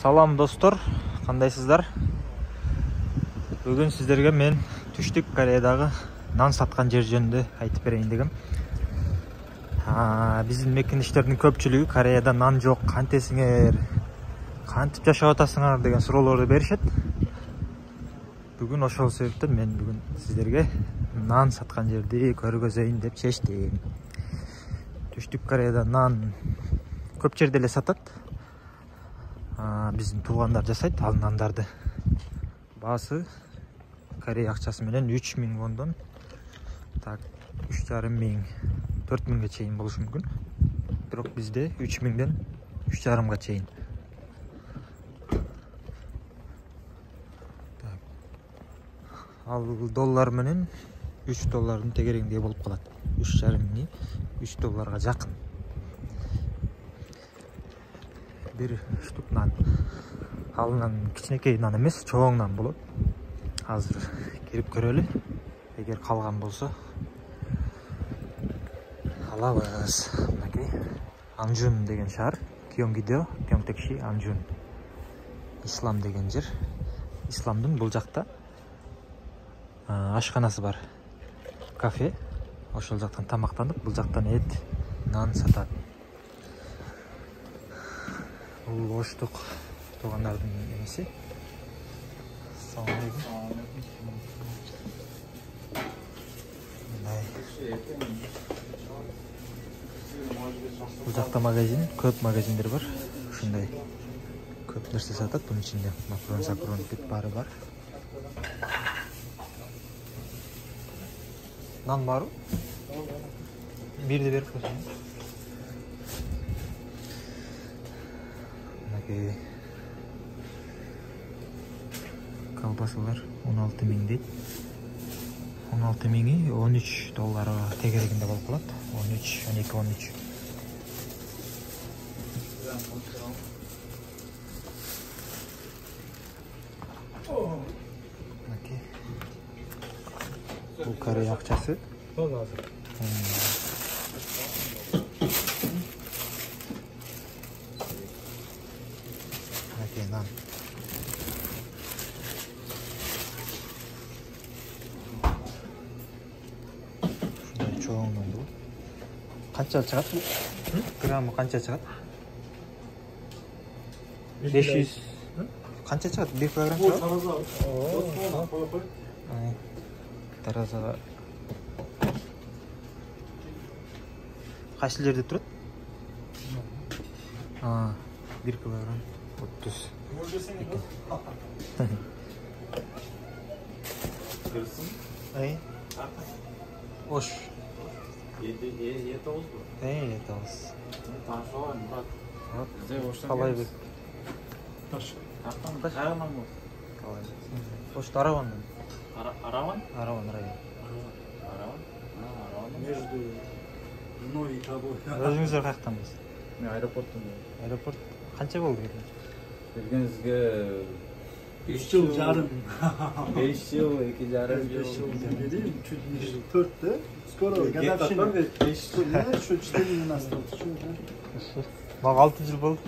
Салам достор, кандайсыздар? Бүгүн сиздерге мен Түштүк Кореядагы нан саткан жер жөнүндө айтып берейин дегем. Биздин мекендештердин көпчүлүгү Кореяда нан жок, кантесиңер, кантип жашап атасыңар деген суроолорду беришет. Бүгүн ошол себептен мен бүгүн сиздерге нан саткан жерди көргөзөйүн деп чечтим. Түштүк Кореяда нан көп жерде эле сатат. Биздин туугандар жасайт ал нандарды. Баасы Корея акчасы менен 3000 вондон так 3500, 4000ге чейин болушу мүмкүн. Бирок бизде 3000ден 3,5га чейин. Ал доллар менен 3 доллардын тегерегиндей болуп калат. 3,5 3 долларга жакын. Bir штук нан. Ал нан кичинекей нан эмес, чоң нан болот. Азыр кирип көрөлү. Эгер калган болсо алабыз. Мынакей Анжун деген шаар, Кёнгидо, Кёнгтекши, Анжун. Ислам деген жер. Исламдын бул жакта ашканасы бар. Кафе. Ошол жактан тамактанып, бул жактан эт, нан сатат. Бул оштук туугандардын эмеси. Бул жакта магазин, көп магазиндер бар. Ушундай көп нерсе сатат. Бунун ичинде макарон, сакарон, бүт баары бар. Нан барбы? Бирди берип койсоң. Мынакей колбасалар 16.000 дейт. 16.000 13 долларга тегерегинде болуп калат. 13, 12, 13. Мынакей. Бул Корея акчасы. Мынакей нан. Чоң нан бул. Канча чыгат? Граммы канча чыгат? 500. Канча чыгат? 1 килограмм чыгат? Таразага кайсы жерде турат? 1 килограмм 30. Ош. Етауыз бұл? Етауыз. Таңшылар, Мұрат. Қалай бек? Қайғынан бұл? Қалай бек. Ошты Аравандан. Араван? Араван район. Араван? Араван? Между мной и тобой. Өзіңіздер қаяқтанбыз? Мен аэропорттан. Аэропорт? Қанша болды келген? Келгенізге 5 жыл жарым. 5 жыл, 2 жарым жыл. 5 жыл değil, чуть не жыл. 4'te. Skoro gadavşina. 5 жыл. Şu 4 осталось. Bak 6 жыл болды.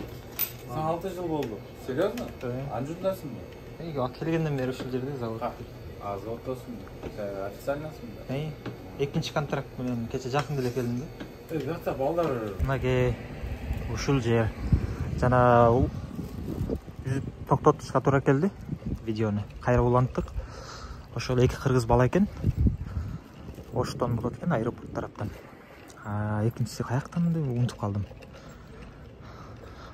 Sen 6 жыл болды. Серьезно? Анжундасың ба? Келгенден бері ушул жерде завод. Заводдасың ба? Официальнасың ба? Экинчи контракт менен кече жакын эле келдим да. Бияқта балдар. Мынакей ушул жер. Жана токтотушка туура келди видеону. Кайра уланттык. Ошол эки кыргыз бала экен. Оштон болот экен, аэропорт тараптан. Экинчиси каяктан деп унутуп калдым.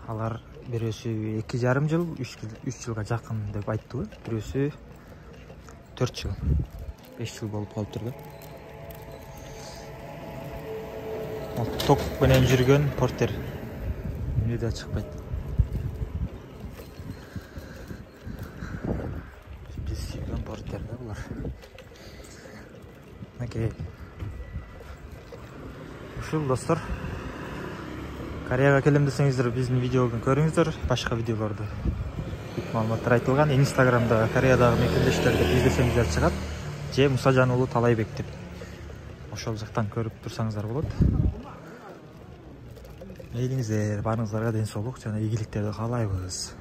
Алар бирөөсү 2,5 жыл, 3 жылга жакын деп айттыбы. Бирөөсү 4 жыл. 5 жыл болуп калыптыр да. Ток менен жүргөн портер. Үйдө чыкпайт. Биз жүргөн портер да булар. Мынакей. Ушул достор. Кореяга келем десеңиздер, биздин видеону көрүңүздөр. Башка видеолорду бүт маалыматтар айтылган. Инстаграмда Кореядагы мекендештерди издесеңиздер чыгат. Же Мусажан уулу Талайбек деп. Ошол жактан көрүп турсаңыздар болот. Мейлиңиздер, баарыңыздарга ден соолук жана ийгиликтерди каалайбыз.